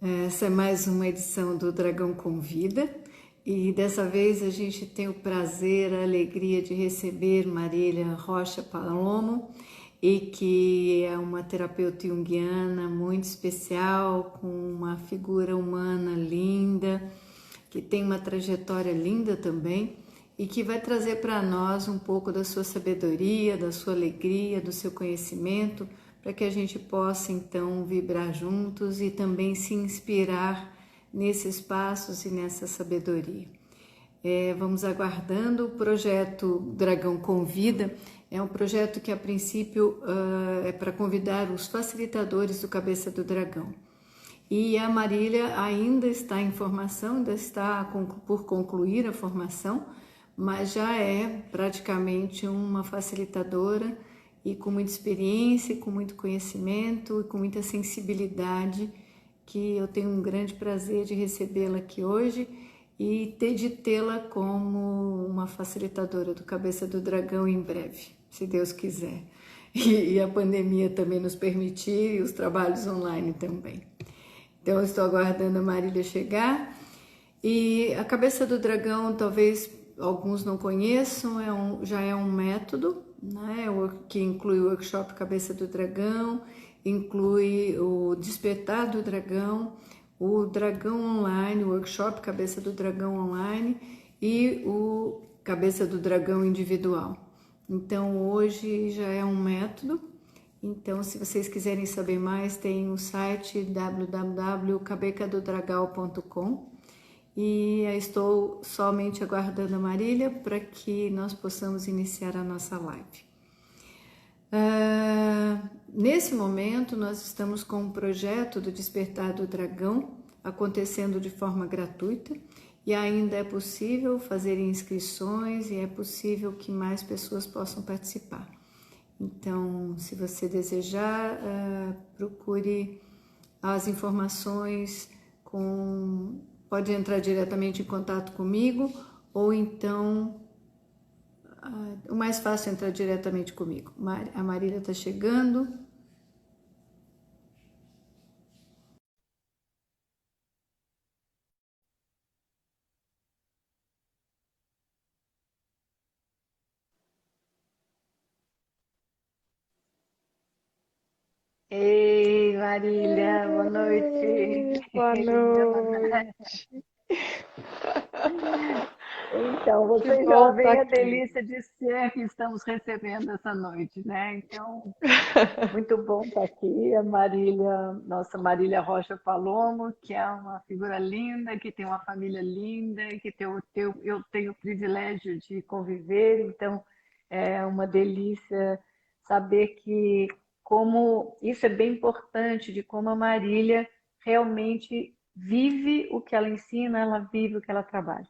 Essa é mais uma edição do Dragão Convida e dessa vez a gente tem o prazer, a alegria de receber Marília Rocha Palomo, e que é uma terapeuta junguiana muito especial, com uma figura humana linda, que tem uma trajetória linda também e que vai trazer para nós um pouco da sua sabedoria, da sua alegria, do seu conhecimento, para que a gente possa então vibrar juntos e também se inspirar nesses passos e nessa sabedoria. Vamos aguardando. O projeto Dragão Convida é um projeto que a princípio é para convidar os facilitadores do Cabeça do Dragão. E a Marília ainda está em formação, ainda está por concluir a formação, mas já é praticamente uma facilitadora e com muita experiência, com muito conhecimento e com muita sensibilidade, que eu tenho um grande prazer de recebê-la aqui hoje e de tê-la como uma facilitadora do Cabeça do Dragão em breve, se Deus quiser. E a pandemia também nos permitir e os trabalhos online também. Então, eu estou aguardando a Marília chegar. E a Cabeça do Dragão, talvez alguns não conheçam, já é um método, né, que inclui o workshop Cabeça do Dragão, inclui o Despertar do Dragão, o Dragão Online, o workshop Cabeça do Dragão Online e o Cabeça do Dragão Individual. Então, hoje já é um método. Então, se vocês quiserem saber mais, tem o site www.cabecadodragal.com e estou somente aguardando a Marília para que nós possamos iniciar a nossa live. Nesse momento, nós estamos com um projeto do Despertar do Dragão acontecendo de forma gratuita e ainda é possível fazer inscrições e é possível que mais pessoas possam participar. Então, se você desejar, procure as informações, pode entrar diretamente em contato comigo, ou então, o mais fácil é entrar diretamente comigo. A Marília está chegando. Ei, Marília, boa noite. Boa noite. Então, Que vocês já bom estar veem a aqui. delícia de ser que estamos recebendo essa noite, né? Então, muito bom estar aqui. A Marília, nossa Marília Rocha Palomo, que é uma figura linda, que tem uma família linda, e que eu tenho o privilégio de conviver. Então, é uma delícia saber que como isso é bem importante, de como a Marília realmente vive o que ela ensina, ela vive o que ela trabalha,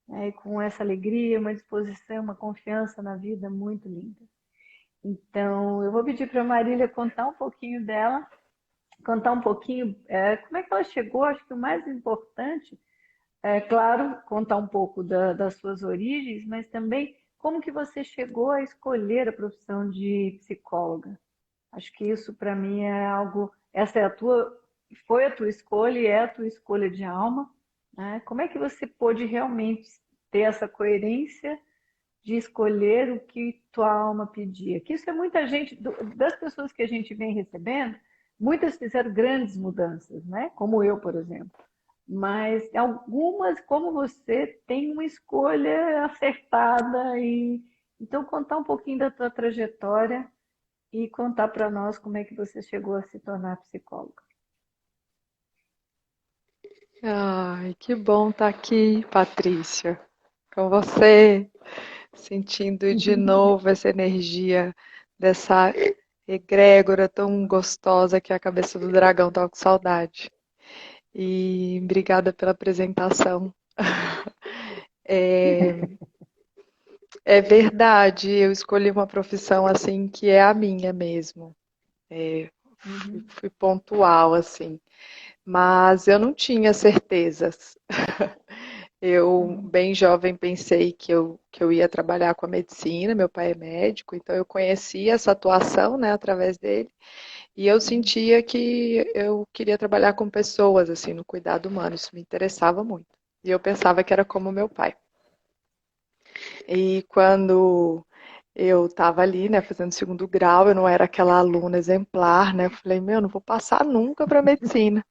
né? E com essa alegria, uma disposição, uma confiança na vida muito linda. Então, eu vou pedir para a Marília contar um pouquinho dela, contar um pouquinho como é que ela chegou. Acho que o mais importante é, claro, contar um pouco das suas origens, mas também como que você chegou a escolher a profissão de psicóloga. Acho que isso para mim é algo, foi a tua escolha e é a tua escolha de alma, né? Como é que você pôde realmente ter essa coerência de escolher o que tua alma pedia? Que isso é muita gente, das pessoas que a gente vem recebendo, muitas fizeram grandes mudanças, né? Como eu, por exemplo. Mas algumas, como você, tem uma escolha acertada e então contar um pouquinho da tua trajetória e contar para nós como é que você chegou a se tornar psicóloga. Ai, que bom estar aqui, Patrícia, com você, sentindo de novo essa energia dessa egrégora tão gostosa que é a cabeça do dragão. Tava com saudade. E obrigada pela apresentação. É verdade, eu escolhi uma profissão assim que é a minha mesmo. Uhum. Fui pontual assim. Mas eu não tinha certezas. Eu, Uhum. bem jovem, pensei que eu ia trabalhar com a medicina. Meu pai é médico, então eu conhecia essa atuação, né, através dele. E eu sentia que eu queria trabalhar com pessoas, assim, no cuidado humano. Isso me interessava muito. E eu pensava que era como meu pai. E quando eu estava ali, né, fazendo segundo grau, eu não era aquela aluna exemplar, né? Eu falei, meu, não vou passar nunca para medicina.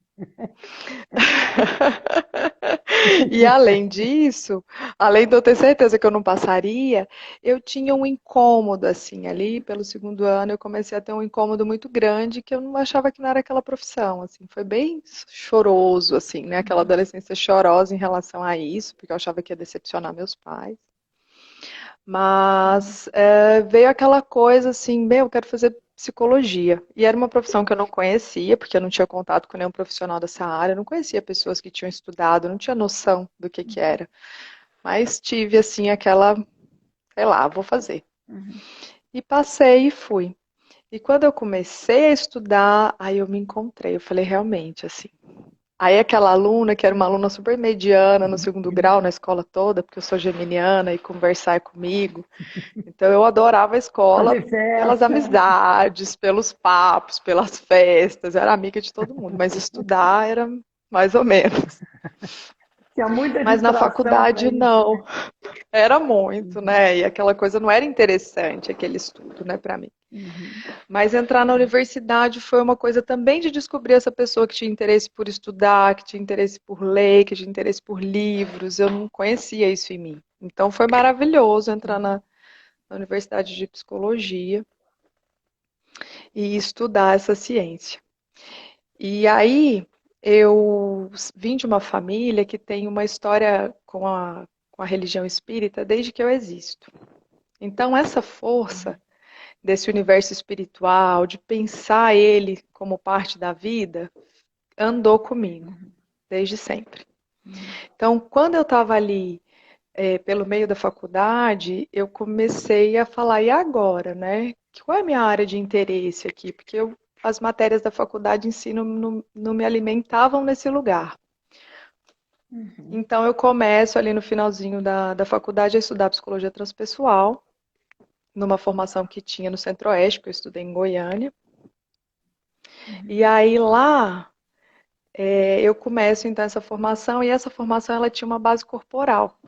E além disso, além de eu ter certeza que eu não passaria, eu tinha um incômodo, assim, ali pelo segundo ano, eu comecei a ter um incômodo muito grande que eu não achava que não era aquela profissão, assim, foi bem choroso, assim, né, aquela adolescência chorosa em relação a isso, porque eu achava que ia decepcionar meus pais. Mas veio aquela coisa assim, meu, eu quero fazer psicologia. E era uma profissão que eu não conhecia, porque eu não tinha contato com nenhum profissional dessa área, eu não conhecia pessoas que tinham estudado, não tinha noção do que era. Mas tive assim aquela, sei lá, vou fazer. Uhum. E passei e fui. E quando eu comecei a estudar, aí eu me encontrei. Eu falei, realmente, assim. Aí aquela aluna, que era uma aluna super mediana no segundo grau, na escola toda, porque eu sou geminiana e conversar é comigo. Então eu adorava a escola Fazer pelas festa. amizades, pelos papos, pelas festas. Eu era amiga de todo mundo, mas estudar era mais ou menos. Tinha muita Mas na distração para faculdade isso, não, né? era muito, Uhum, né? E aquela coisa não era interessante, aquele estudo, né, para mim. uhum, Mas entrar na universidade foi uma coisa também de descobrir essa pessoa que tinha interesse por estudar, que tinha interesse por ler, que tinha interesse por livros. Eu não conhecia isso em mim. Então foi maravilhoso entrar na Universidade de Psicologia e estudar essa ciência. E aí eu vim de uma família que tem uma história com a religião espírita desde que eu existo. Então essa força desse universo espiritual, de pensar ele como parte da vida, andou comigo Uhum. desde sempre. Uhum. Então, quando eu estava ali pelo meio da faculdade, eu comecei a falar, e agora, né? Qual é a minha área de interesse aqui? Porque as matérias da faculdade em si não me alimentavam nesse lugar. Uhum. Então, eu começo ali no finalzinho da faculdade a estudar psicologia transpessoal, numa formação que tinha no Centro-Oeste, porque eu estudei em Goiânia. Uhum. E aí lá eu começo então essa formação, e essa formação ela tinha uma base corporal.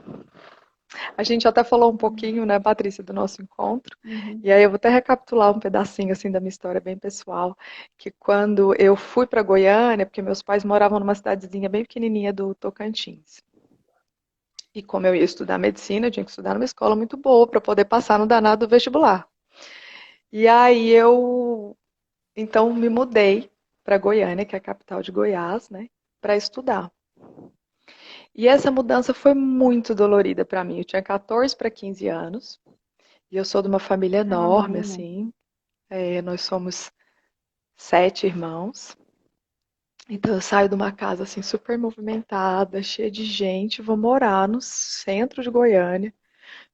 A gente até falou um pouquinho, né, Patrícia, do nosso encontro. Uhum. E aí eu vou até recapitular um pedacinho assim da minha história bem pessoal, que quando eu fui para Goiânia, porque meus pais moravam numa cidadezinha bem pequenininha do Tocantins. E como eu ia estudar medicina, eu tinha que estudar numa escola muito boa para poder passar no danado do vestibular. E aí eu então me mudei para Goiânia, que é a capital de Goiás, né, para estudar. E essa mudança foi muito dolorida para mim. Eu tinha 14 para 15 anos e eu sou de uma família Ah, enorme, menina. assim. Nós somos 7 irmãos. Então eu saio de uma casa assim super movimentada, cheia de gente, vou morar no centro de Goiânia,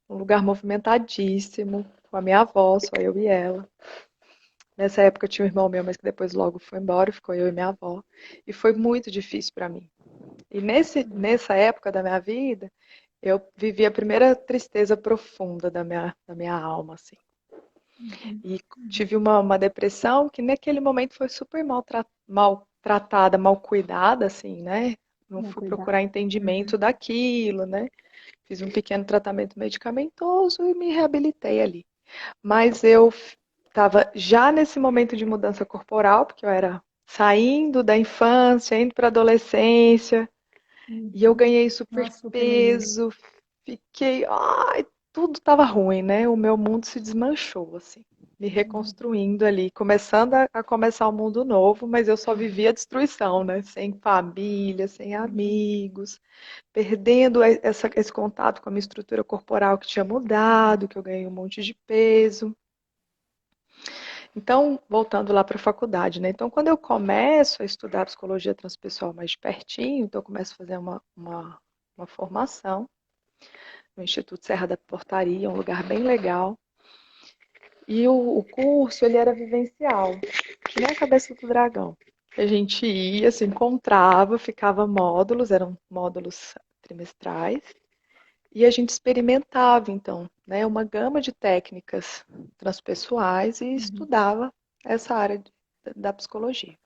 um lugar movimentadíssimo, com a minha avó, só eu e ela. Nessa época eu tinha um irmão meu, mas que depois logo foi embora, ficou eu e minha avó. E foi muito difícil para mim. E nessa época da minha vida, eu vivi a primeira tristeza profunda da minha alma, assim. Uhum. E tive uma depressão que naquele momento foi super mal tratada, mal cuidada, assim, né? Não Vamos fui cuidar. procurar Uhum. entendimento daquilo, né? Fiz um pequeno tratamento medicamentoso e me reabilitei ali. Mas eu estava já nesse momento de mudança corporal, porque eu era saindo da infância, indo para a adolescência, e eu Uhum. ganhei super Nossa, super lembro. peso, fiquei, ai, tudo estava ruim, né? O meu mundo se desmanchou, assim, me reconstruindo ali, começando a começar um mundo novo, mas eu só vivia a destruição, né? Sem família, sem Uhum. amigos, perdendo esse contato com a minha estrutura corporal que tinha mudado, que eu ganhei um monte de peso. Então, voltando lá para a faculdade, né? Então, quando eu começo a estudar psicologia transpessoal mais de pertinho, então eu começo a fazer uma formação no Instituto Serra da Portaria, um lugar bem legal. E o curso, ele era vivencial, que nem a cabeça do dragão. A gente ia, se encontrava, ficava módulos, eram módulos trimestrais, e a gente experimentava, então, né, uma gama de técnicas transpessoais e Uhum. estudava essa área da psicologia.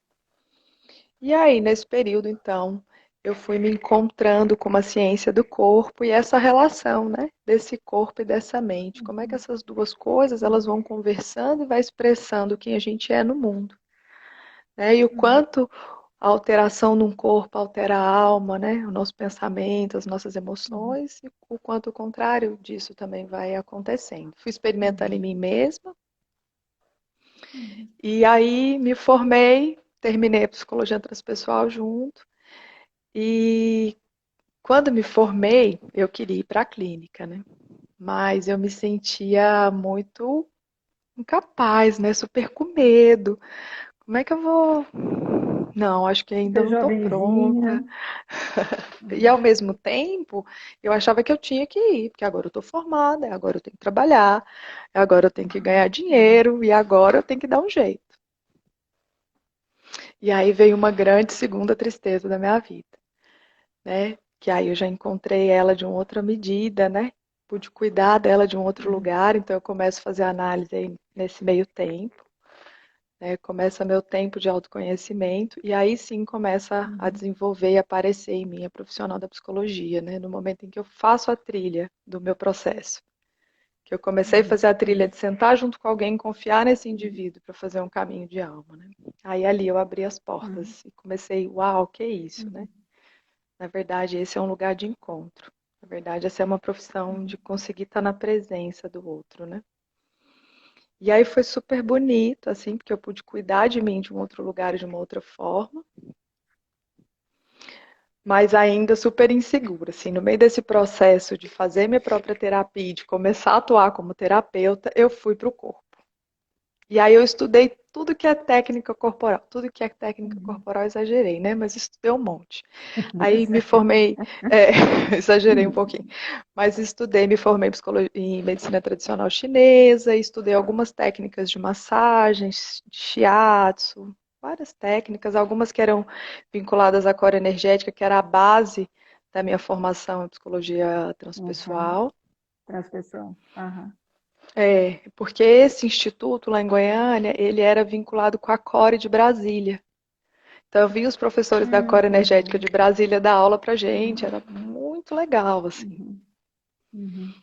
E aí, nesse período, então, eu fui me encontrando com a ciência do corpo e essa relação, né, desse corpo e dessa mente. Como é que essas duas coisas, elas vão conversando e vai expressando quem a gente é no mundo, né? E o quanto a alteração num corpo altera a alma, né? O nosso pensamento, as nossas emoções, e o quanto o contrário disso também vai acontecendo. Fui experimentando em mim mesma, e aí me formei, terminei a psicologia transpessoal junto, e quando me formei, eu queria ir para a clínica, né? Mas eu me sentia muito incapaz, né? Super com medo. Como é que eu vou? Não, acho que ainda Super não estou jovenzinha. pronta. E ao mesmo tempo, eu achava que eu tinha que ir, porque agora eu estou formada, agora eu tenho que trabalhar, agora eu tenho que ganhar dinheiro e agora eu tenho que dar um jeito. E aí veio uma grande segunda tristeza da minha vida, né? Que aí eu já encontrei ela de uma outra medida, né? Pude cuidar dela de um outro lugar, então eu começo a fazer análise aí nesse meio tempo, né? Começa meu tempo de autoconhecimento e aí sim começa a desenvolver e aparecer em mim a profissional da psicologia, né? No momento em que eu faço a trilha do meu processo, que eu comecei a fazer a trilha de sentar junto com alguém, confiar nesse indivíduo para fazer um caminho de alma, né? Aí ali eu abri as portas e comecei, uau, que é isso, né? Na verdade, esse é um lugar de encontro. Na verdade, essa é uma profissão de conseguir estar na presença do outro, né? E aí foi super bonito, assim, porque eu pude cuidar de mim de um outro lugar e de uma outra forma, mas ainda super insegura, assim, no meio desse processo de fazer minha própria terapia, de começar a atuar como terapeuta, eu fui para o corpo. E aí eu estudei tudo que é técnica corporal, tudo que é técnica corporal eu exagerei, né? Mas estudei um monte. Aí me formei, exagerei um pouquinho, mas estudei, me formei em medicina tradicional chinesa, estudei algumas técnicas de massagens, de shiatsu, várias técnicas, algumas que eram vinculadas à core energética, que era a base da minha formação em psicologia transpessoal. Transpessoal. É, porque esse instituto lá em Goiânia, ele era vinculado com a Core de Brasília. Então eu vi os professores da Core Que Energética legal. de Brasília dar aula pra gente, era muito legal, assim. Uhum, uhum.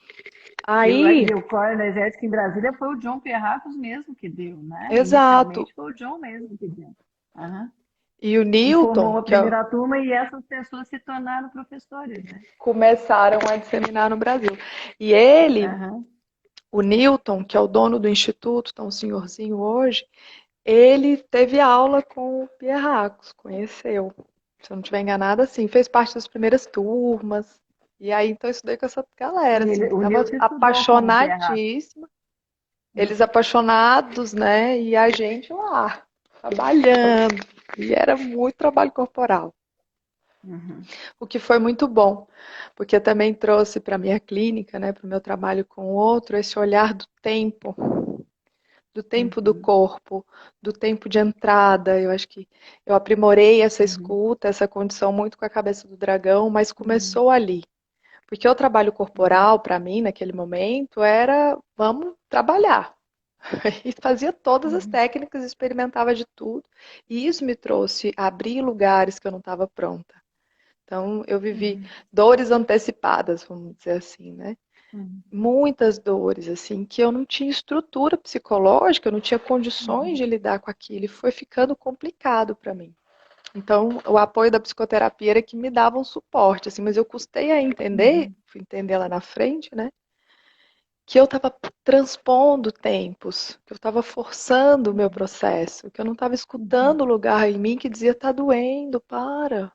Aí, E o core energético em Brasília foi o John Perracos mesmo que deu, né? exato. Inicialmente foi o John mesmo que deu. Aham. E o E Newton, formou a que é, primeira turma e essas pessoas se tornaram professores, né? começaram a disseminar no Brasil. E ele, Aham. o Newton, que é o dono do instituto, tá um senhorzinho hoje, ele teve aula com o Pierracos, conheceu. Se eu não estiver enganada, assim, fez parte das primeiras turmas. E aí, então, eu estudei com essa galera, assim, que O estava Newton estudou com o Perracos. apaixonadíssima. Eles apaixonados, né? E a gente lá, trabalhando. E era muito trabalho corporal. Uhum, O que foi muito bom, porque eu também trouxe para a minha clínica, né, para o meu trabalho com o outro, esse olhar do tempo do uhum, corpo, do tempo de entrada. Eu acho que eu aprimorei essa uhum, escuta, essa condição muito com a cabeça do dragão, mas uhum, começou ali. Porque o trabalho uhum, corporal, para mim, naquele momento, era vamos trabalhar. E fazia todas as uhum, técnicas, experimentava de tudo. E isso me trouxe a abrir lugares que eu não estava pronta. Então, eu vivi uhum, dores antecipadas, vamos dizer assim, né? uhum, Muitas dores, assim, que eu não tinha estrutura psicológica, eu não tinha condições uhum, de lidar com aquilo, e foi ficando complicado para mim. Então, o apoio da psicoterapia era que me dava um suporte, assim, mas eu custei a entender, uhum, fui entender lá na frente, né, que eu estava transpondo tempos, que eu estava forçando o meu uhum, processo, que eu não estava escutando uhum. o lugar em mim que dizia, tá doendo, para,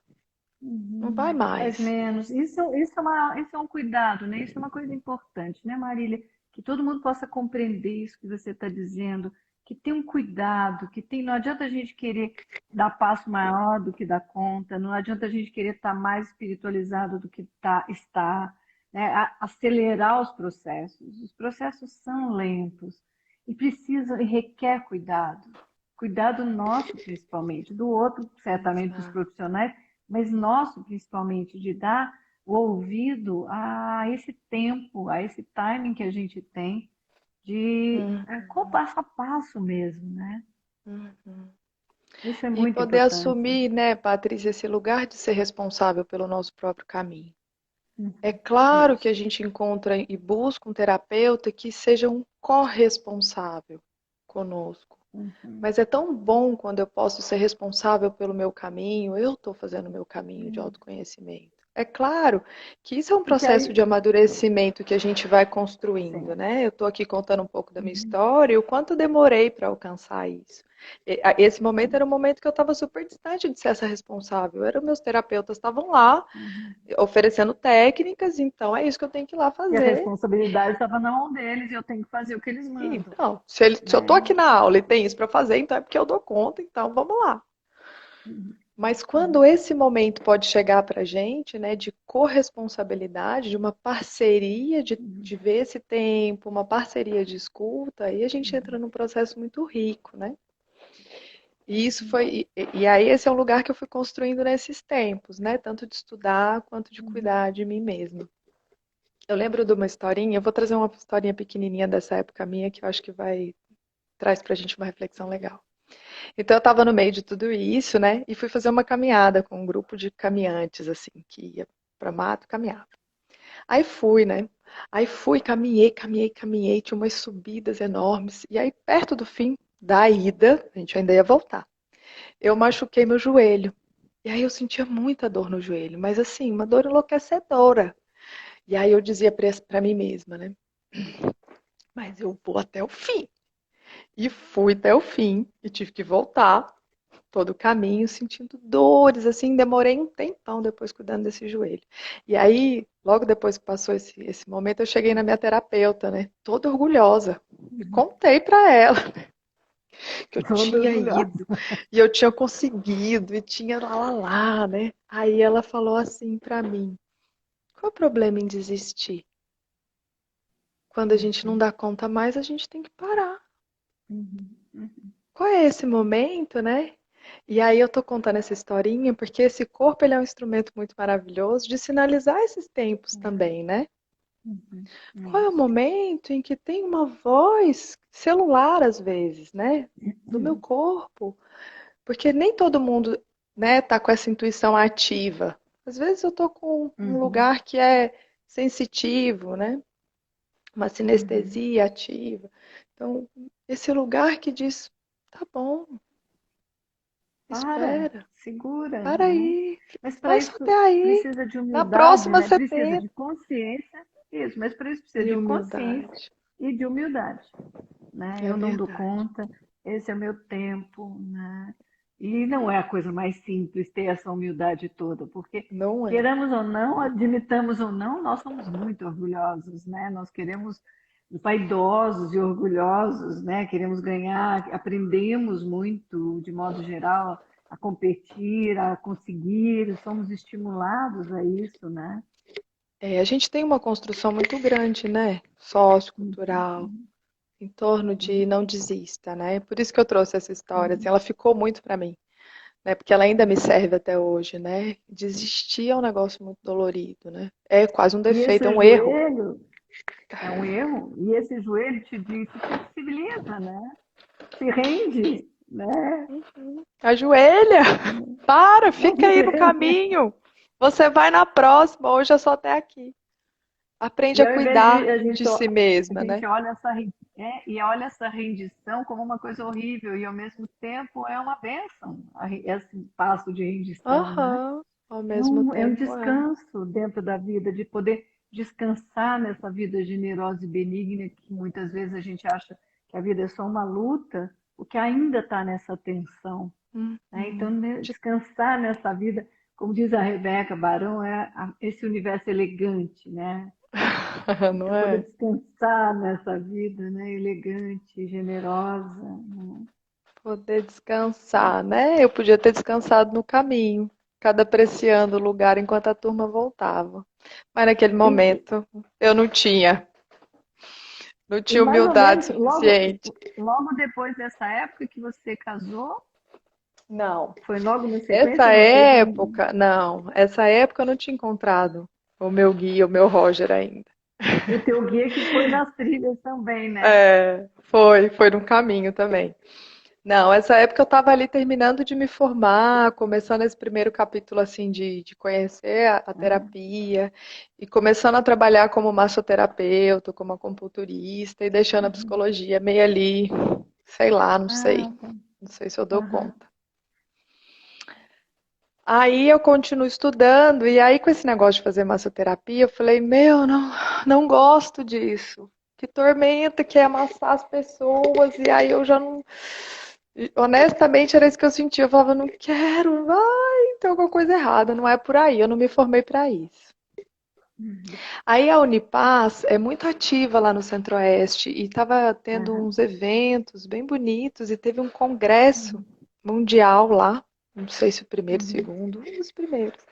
não vai Faz mais. menos. Isso é um cuidado, né? Isso é uma coisa importante, né, Marília? Que todo mundo possa compreender isso que você está dizendo, que tem um cuidado, que tem. Não adianta a gente querer dar passo maior do que dar conta, não adianta a gente querer estar mais espiritualizado do que está, né? Acelerar os processos. Os processos são lentos e precisam e requer cuidado. Cuidado nosso, principalmente, do outro, certamente dos Exato. profissionais, mas nosso principalmente, de dar o ouvido a esse tempo, a esse timing que a gente tem de Hum, com passo a passo mesmo, né? uhum. Isso é E muito poder importante. assumir, né, Patrícia, esse lugar de ser responsável pelo nosso próprio caminho. É Uhum. claro que Isso. a gente encontra e busca um terapeuta que seja um corresponsável conosco. Uhum. Mas é tão bom quando eu posso ser responsável pelo meu caminho, eu estou fazendo o meu caminho de Uhum. autoconhecimento. É claro que isso é um Porque processo aí, de amadurecimento que a gente vai construindo, sim. né? Eu estou aqui contando um pouco da minha Uhum. história e o quanto eu demorei para alcançar isso. Esse momento era um momento que eu estava super distante de ser essa responsável. Meus terapeutas estavam lá Uhum. oferecendo técnicas, então é isso que eu tenho que ir lá E a fazer. responsabilidade estava na mão deles e eu tenho que fazer o que eles mandam, Então, se eu tô né? aqui na aula e tem isso para fazer, então é porque eu dou conta, então vamos lá. Uhum. Mas Uhum. quando esse momento pode chegar para a gente, né, de corresponsabilidade, de uma parceria de Uhum. ver esse tempo, uma parceria de escuta, aí a gente entra num processo muito rico, né? E isso foi, e aí esse é um lugar que eu fui construindo nesses tempos, né? Tanto de estudar quanto de Uhum. cuidar de mim mesma. Eu lembro de uma historinha, eu vou trazer uma historinha pequenininha dessa época minha que eu acho que traz pra gente uma reflexão legal. Então eu estava no meio de tudo isso, né? E fui fazer uma caminhada com um grupo de caminhantes, assim, que ia para mato e caminhava. Aí fui, né? Aí fui, caminhei, tinha umas subidas enormes. E aí, perto do fim da ida, a gente ainda ia voltar, eu machuquei meu joelho. E aí eu sentia muita dor no joelho, mas assim, uma dor enlouquecedora. E aí eu dizia pra mim mesma, né? Mas eu vou até o fim. E fui até o fim e tive que voltar todo o caminho, sentindo dores, assim, demorei um tempão depois cuidando desse joelho. E aí, logo depois que passou esse momento, eu cheguei na minha terapeuta, né, toda orgulhosa, e Uhum. contei para ela que eu Toda tinha orgulhosa. ido, e eu tinha conseguido, e tinha lá, né. Aí ela falou assim para mim, qual é o problema em desistir? Quando a gente não Uhum. dá conta mais, a gente tem que parar. Uhum. Uhum. Qual é esse momento, né? E aí eu tô contando essa historinha porque esse corpo ele é um instrumento muito maravilhoso de sinalizar esses tempos também, né? Uhum. Qual é o Isso. momento em que tem uma voz celular às vezes, né? Do meu Uhum. corpo, porque nem todo mundo, né, tá com essa intuição ativa. Às vezes eu tô com um Uhum. lugar que é sensitivo, né? Uma Uhum. sinestesia ativa. Então, esse lugar que diz, tá bom, Para, espera. segura, Para né? aí, Mas para vai só isso até aí. precisa de Na humildade, próxima né? você Precisa tenta. de consciência, isso, mas para isso precisa E de consciência humildade. e de humildade, né? É Eu não dou verdade. conta, esse é o meu tempo, né? E não é a coisa mais simples ter essa humildade toda, porque Não é. queiramos ou não, admitamos ou não, nós somos muito orgulhosos, né? Nós queremos vaidosos e orgulhosos, né? Queremos ganhar, aprendemos muito, de modo geral, a competir, a conseguir, somos estimulados a isso, né? É, a gente tem uma construção muito grande, né? Sociocultural, em torno de não desista, né? Por isso que eu trouxe essa história. Assim, ela ficou muito para mim, né? Porque ela ainda me serve até hoje, né? Desistir é um negócio muito dolorido, né? É quase um E defeito, é esse um erro. joelho é um erro, e esse joelho te diz, se flexibiliza, né? Se rende, né? Ajoelha! Para, fica aí no Ajoelha. caminho. Você vai na próxima, hoje é só até aqui. Aprende E a ao invés de cuidar de si a mesma, né? gente olha e olha essa rendição como uma coisa horrível e ao mesmo tempo é uma bênção, esse passo de rendição, né? Aham, ao mesmo É um tempo é. descanso dentro da vida, de poder descansar nessa vida generosa e benigna que muitas vezes a gente acha que a vida é só uma luta, o que ainda está nessa tensão, né? Então, Uhum. descansar nessa vida, como diz a Rebeca Barão, é esse universo elegante, né? Não Então, poder é? descansar nessa vida, né? Elegante, generosa, né? Poder descansar, né? Eu podia ter descansado no caminho, cada apreciando o lugar enquanto a turma voltava. Mas naquele E, momento eu não e tinha mais ou humildade menos, suficiente. logo depois dessa época que você casou, Não. foi logo na Essa sequência, não teve um. época, não. Essa época eu não tinha encontrado o meu guia, o meu Roger ainda. O teu guia que foi nas trilhas também, né? É, foi no caminho também. Não, essa época eu estava ali terminando de me formar, começando esse primeiro capítulo assim de conhecer a Ah, terapia e começando a trabalhar como massoterapeuta, como acupunturista e deixando a uhum. psicologia meio ali, sei lá, não sei. Ah, tá. Não sei se eu dou Aham. conta. Aí eu continuo estudando e aí com esse negócio de fazer massoterapia, eu falei, meu, não gosto disso. Que tormenta que é amassar as pessoas e aí eu já não. Honestamente, era isso que eu sentia. Eu falava, não quero, vai, tem alguma coisa errada, não é por aí, eu não me formei para isso. Uhum. Aí a Unipaz é muito ativa lá no Centro-Oeste e estava tendo Aham. uns eventos bem bonitos e teve um congresso Uhum. mundial lá, não sei se o primeiro, Uhum. segundo, um dos primeiros.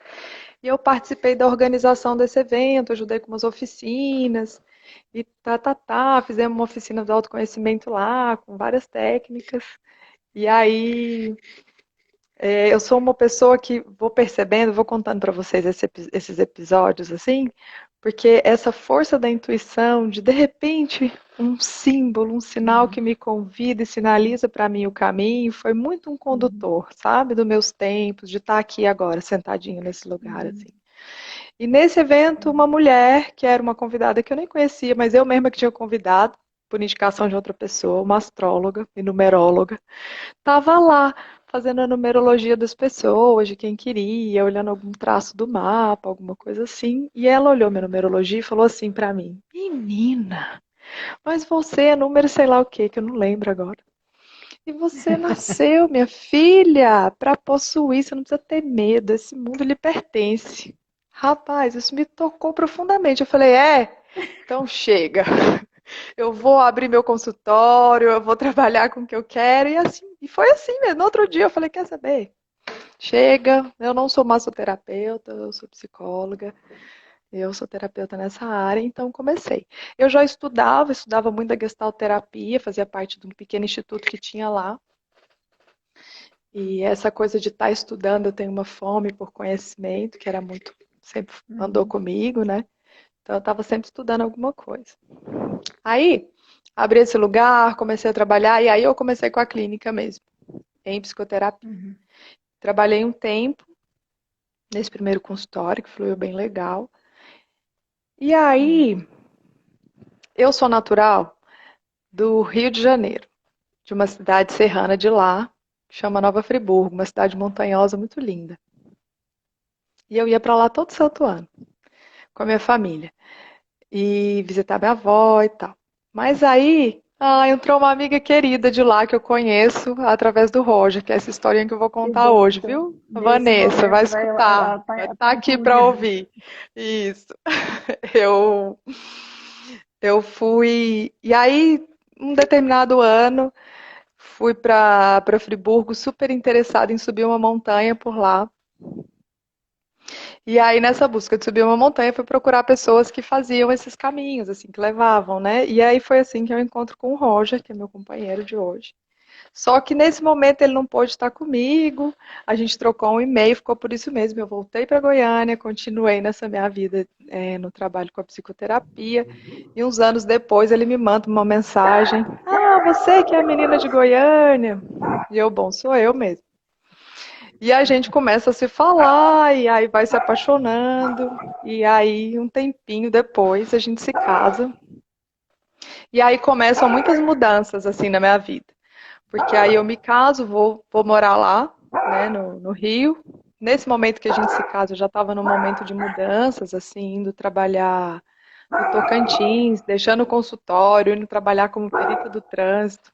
E eu participei da organização desse evento, ajudei com umas oficinas e fizemos uma oficina de autoconhecimento lá, com várias técnicas. E aí eu sou uma pessoa que vou percebendo, vou contando para vocês esses episódios assim, porque essa força da intuição, de repente um símbolo, um sinal que Uhum. me convida e sinaliza para mim o caminho, foi muito um Uhum. condutor, sabe, dos meus tempos, de estar aqui agora, sentadinho nesse lugar Uhum. assim. E nesse evento, uma mulher, que era uma convidada que eu nem conhecia, mas eu mesma que tinha convidado, por indicação de outra pessoa, uma astróloga e numeróloga, estava lá fazendo a numerologia das pessoas, de quem queria, olhando algum traço do mapa, alguma coisa assim. E ela olhou minha numerologia e falou assim para mim: Menina, mas você é número sei lá o que, que eu não lembro agora. E você nasceu, minha filha, para possuir, você não precisa ter medo, esse mundo lhe pertence. Rapaz, isso me tocou profundamente. Eu falei: então chega. Eu vou abrir meu consultório, eu vou trabalhar com o que eu quero. E assim, e foi assim mesmo. No outro dia eu falei, quer saber? Chega, eu não sou massoterapeuta, eu sou psicóloga, eu sou terapeuta nessa área, então comecei. Eu já estudava muito a gestalterapia, fazia parte de um pequeno instituto que tinha lá. E essa coisa de estar estudando, eu tenho uma fome por conhecimento, que era muito, sempre andou Uhum. comigo, né? Então eu estava sempre estudando alguma coisa. Aí, abri esse lugar, comecei a trabalhar, e aí eu comecei com a clínica mesmo, em psicoterapia. Uhum. Trabalhei um tempo nesse primeiro consultório, que fluiu bem legal. E Uhum. aí, eu sou natural do Rio de Janeiro, de uma cidade serrana de lá, que chama Nova Friburgo, uma cidade montanhosa muito linda. E eu ia para lá todo santo ano, com a minha família, e visitar minha avó e tal. Mas aí, entrou uma amiga querida de lá que eu conheço através do Roger, que é essa historinha que eu vou Que contar bom, hoje, então, viu? A nesse Vanessa, vai momento escutar, ela vai tá estar aqui para incluída. ouvir. Isso. Eu, eu fui. E aí, um determinado ano, fui para Friburgo, super interessada em subir uma montanha por lá. E aí, nessa busca de subir uma montanha, fui procurar pessoas que faziam esses caminhos, assim, que levavam, né? E aí foi assim que eu encontro com o Roger, que é meu companheiro de hoje. Só que nesse momento ele não pôde estar comigo, a gente trocou um e-mail, ficou por isso mesmo. Eu voltei para Goiânia, continuei nessa minha vida no trabalho com a psicoterapia. E uns anos depois ele me manda uma mensagem: Ah, você que é a menina de Goiânia. E eu, bom, sou eu mesmo. E a gente começa a se falar, e aí vai se apaixonando, e aí um tempinho depois a gente se casa. E aí começam muitas mudanças assim na minha vida. Porque aí eu me caso, vou morar lá, né, no Rio. Nesse momento que a gente se casa, eu já estava num momento de mudanças, assim, indo trabalhar no Tocantins, deixando o consultório, indo trabalhar como perita do trânsito.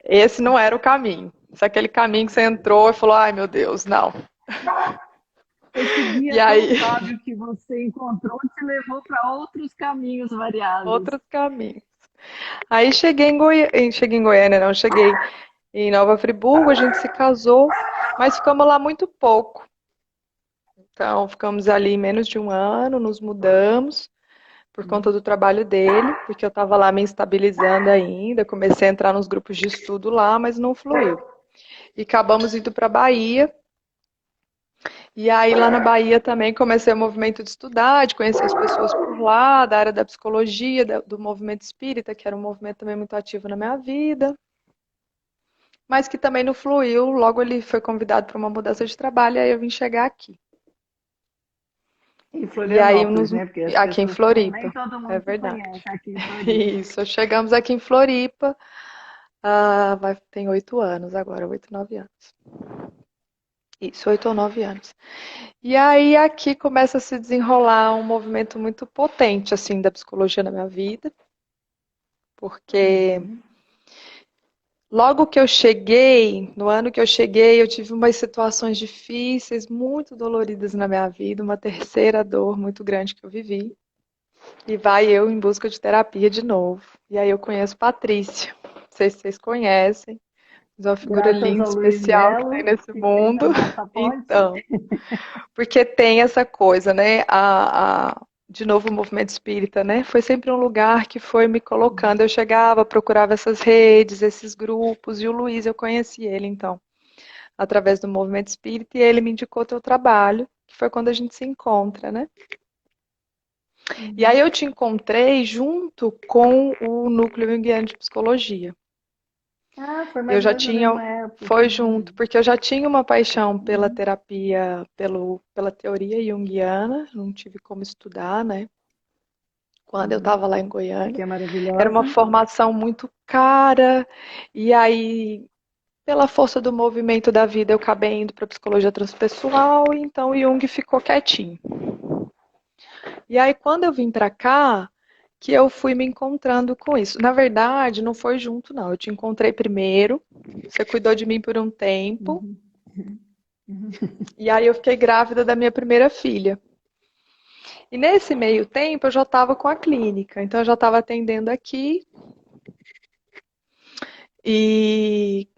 Esse não era o caminho. Esse é aquele caminho que você entrou e falou, ai meu Deus, não. Esse E guia tão aí, sábio que você encontrou te levou para outros caminhos variados. outros caminhos. Aí cheguei em Goiânia, não, cheguei em Nova Friburgo, a gente se casou, mas ficamos lá muito pouco. Então, ficamos ali menos de um ano, nos mudamos por conta do trabalho dele, porque eu estava lá me estabilizando ainda, comecei a entrar nos grupos de estudo lá, mas não fluiu. E acabamos indo para a Bahia, e aí lá na Bahia também comecei o movimento de estudar, de conhecer as pessoas por lá, da área da psicologia, do movimento espírita, que era um movimento também muito ativo na minha vida. mas que também não fluiu. Logo ele foi convidado para uma mudança de trabalho, e aí eu vim chegar aqui. Em E aí, Florianópolis, né? Porque as aqui em pessoas falam, nem Floripa, todo é mundo se verdade. conhece aqui em Floripa. Isso, chegamos aqui em Floripa, tem 8 anos agora, 8, 9 anos. Isso, 8 ou 9 anos. E aí aqui começa a se desenrolar um movimento muito potente, assim, da psicologia na minha vida, porque Uhum. logo que eu cheguei, no ano que eu cheguei, eu tive umas situações difíceis, muito doloridas na minha vida, uma terceira dor muito grande que eu vivi. E vai eu em busca de terapia de novo. E aí eu conheço Patrícia. Não sei se vocês conhecem, mas é uma figura Graças linda, ao Luiz especial que tem Melo, nesse que fez a mundo. nossa ponte. Então, porque tem essa coisa, né? De novo, o movimento espírita, né? Foi sempre um lugar que foi me colocando. Eu chegava, procurava essas redes, esses grupos, e o Luiz, eu conheci ele, então, através do movimento espírita, e ele me indicou teu trabalho, que foi quando a gente se encontra, né? E aí Uhum. eu te encontrei junto com o Núcleo Junguiano de Psicologia. Ah, foi Eu mais ou já menos na tinha, mesma época. foi junto, porque eu já tinha uma paixão pela Uhum. terapia, pela teoria junguiana, não tive como estudar, né? Quando eu Uhum. estava lá em E que Goiânia. é Era uma maravilhosa. formação muito cara, e aí, pela força do movimento da vida, eu acabei indo para psicologia transpessoal, e então o Jung ficou quietinho. E aí, quando eu vim para cá, que eu fui me encontrando com isso. Na verdade, não foi junto, não. Eu te encontrei primeiro, você cuidou de mim por um tempo, Uhum. Uhum. e aí eu fiquei grávida da minha primeira filha. E nesse meio tempo, eu já estava com a clínica, então eu já estava atendendo aqui, e,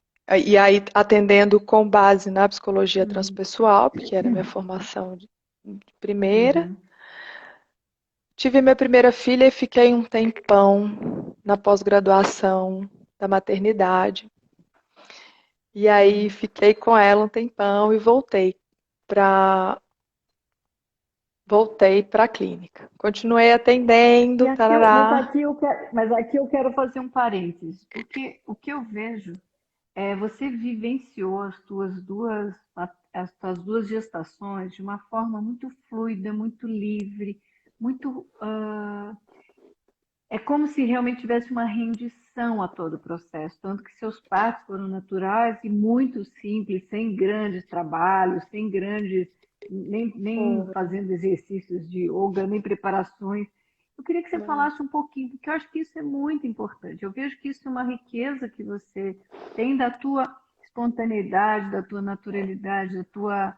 e aí atendendo com base na psicologia Uhum. transpessoal, porque era a minha formação de primeira. Uhum. Tive minha primeira filha e fiquei um tempão na pós-graduação da maternidade. E aí Uhum. fiquei com ela um tempão e para voltei para a clínica. Continuei E atendendo, aqui, tarará. mas aqui eu quero fazer um parênteses, porque o que eu vejo é você vivenciou as tuas duas gestações de uma forma muito fluida, muito livre, muito é como se realmente tivesse uma rendição a todo o processo, tanto que seus partos foram naturais e muito simples, sem grandes trabalhos, sem grandes, nem Foram. fazendo exercícios de yoga, nem preparações. Eu queria que você Não. falasse um pouquinho, porque eu acho que isso é muito importante. Eu vejo que isso é uma riqueza que você tem da tua espontaneidade, da tua naturalidade, da tua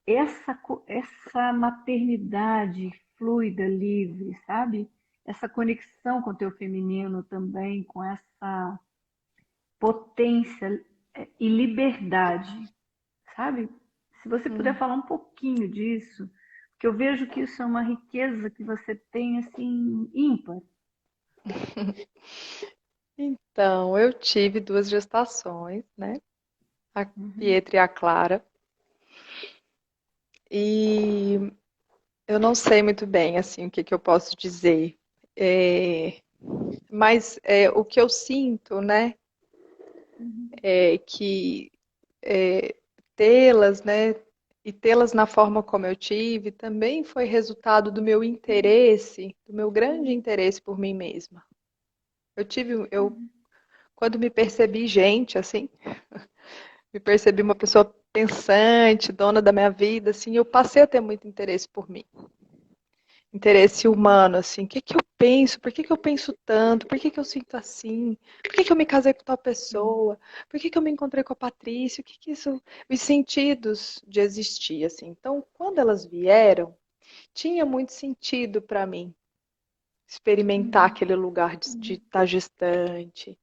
essa maternidade fluida, livre, sabe? Essa conexão com o teu feminino também, com essa potência e liberdade, sabe? Se você puder Hum. falar um pouquinho disso, porque eu vejo que isso é uma riqueza que você tem assim ímpar. Então, eu tive duas gestações, né? A Uhum, Pietra e a Clara. E eu não sei muito bem, assim, o que que eu posso dizer. É, mas o que eu sinto, né, uhum, é que é, tê-las, né, e tê-las na forma como eu tive, também foi resultado do meu interesse, do meu grande interesse por mim mesma. uhum, Quando me percebi gente, assim, me percebi uma pessoa pensante, dona da minha vida, assim, eu passei a ter muito interesse por mim. Interesse uhum, humano, assim, o que que eu penso, por que que eu penso tanto, por que que eu sinto assim, por que que eu me casei com tal sim, pessoa, por que que eu me encontrei com a Patrícia, o que que isso, os sentidos de existir, assim. Então, quando elas vieram, tinha muito sentido para mim experimentar uhum, aquele lugar de uhum, estar gestante,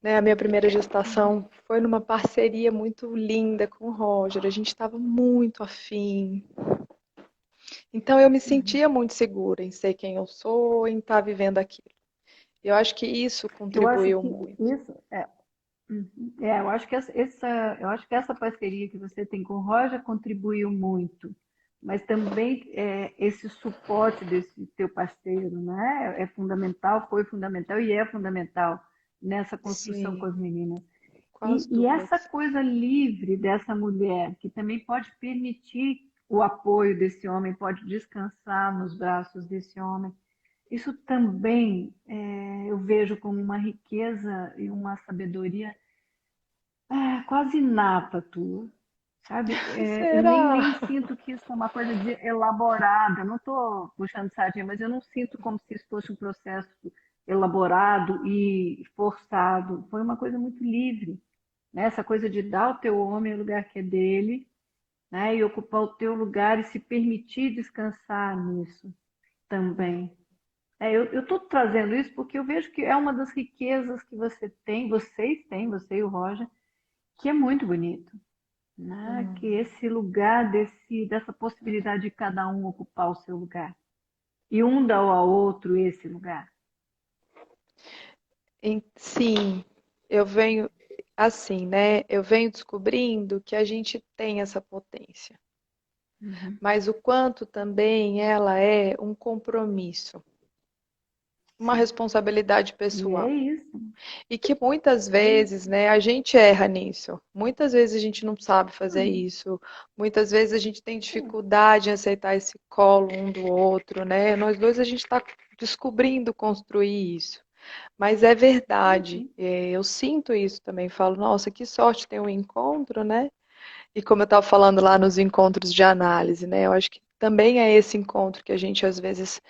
né? A minha primeira gestação foi numa parceria muito linda com o Roger, a gente estava muito afim, então eu me uhum. sentia muito segura em ser quem eu sou, em estar vivendo aquilo. Eu acho que isso Eu acho contribuiu que muito. isso uhum. Eu acho que eu acho que essa parceria que você tem com o Roger contribuiu muito, mas também esse suporte desse teu parceiro, né? É fundamental, foi fundamental e é fundamental nessa construção com Sim, as meninas. com as E essa duas. coisa livre dessa mulher, que também pode permitir o apoio desse homem, pode descansar nos braços desse homem, isso também eu vejo como uma riqueza e uma sabedoria quase inata tua, sabe? Eu Será? nem sinto que isso é uma coisa de elaborada, não estou puxando sardinha, mas eu não sinto como se isso fosse um processo elaborado e forçado. Foi uma coisa muito livre, né? Essa coisa de dar ao teu homem o lugar que é dele, né? E ocupar o teu lugar e se permitir descansar nisso também. Eu estou trazendo isso porque eu vejo que é uma das riquezas que vocês têm, você e o Roger, que é muito bonito, né? Que Hum. esse lugar dessa possibilidade de cada um ocupar o seu lugar e um dar ao outro esse lugar. Sim, eu venho assim, né? Eu venho descobrindo que a gente tem essa potência, Uhum. mas o quanto também ela é um compromisso, uma Sim. responsabilidade E é pessoal. isso, E que muitas é vezes, isso. né, a gente erra nisso. Muitas vezes a gente não sabe fazer Hum, isso. Muitas vezes a gente tem sim. dificuldade em aceitar esse colo um do outro, né? Nós dois a gente está descobrindo construir isso. Mas é verdade. Uhum. Eu sinto isso também. Falo, nossa, que sorte ter um encontro, né? E como eu estava falando lá nos encontros de análise, né? Eu acho que também é esse encontro que a gente às vezes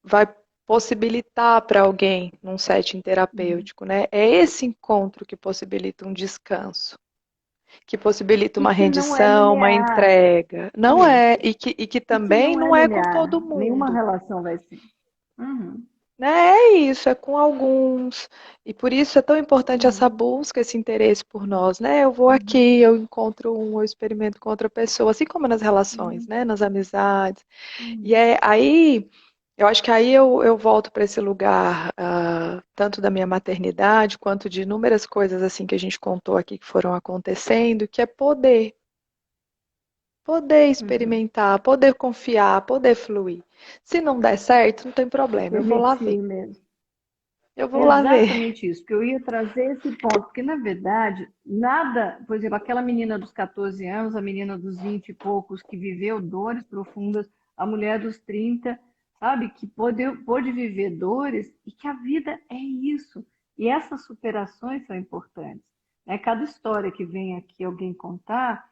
vai possibilitar para alguém num setting Uhum. terapêutico, né? É esse encontro que possibilita um descanso, que possibilita E uma que não é rendição, uma linear. entrega. Não Isso. é, e que E que também não é não é com linear. todo Nenhuma mundo. relação vai ser. Uhum. Né? É isso, é com alguns. E por isso é tão importante essa Uhum. busca, esse interesse por nós, né? Eu vou Uhum. aqui, eu encontro um, eu experimento com outra pessoa, assim como nas relações, Uhum. né? Nas amizades. E Uhum. é aí, eu acho que aí eu volto para esse lugar, tanto da minha maternidade, quanto de inúmeras coisas assim que a gente contou aqui que foram acontecendo, que é poder Uhum. experimentar, poder confiar, poder fluir. Se não der certo, não tem problema, eu vou lá ver. Permitir mesmo. Eu vou lá ver. Exatamente isso, porque eu ia trazer esse ponto, porque na verdade, nada, por exemplo, aquela menina dos 14 anos, a menina dos 20 e poucos, que viveu dores profundas, a mulher dos 30, sabe, que pôde viver dores e que a vida é isso. E essas superações são importantes, né? Cada história que vem aqui alguém contar,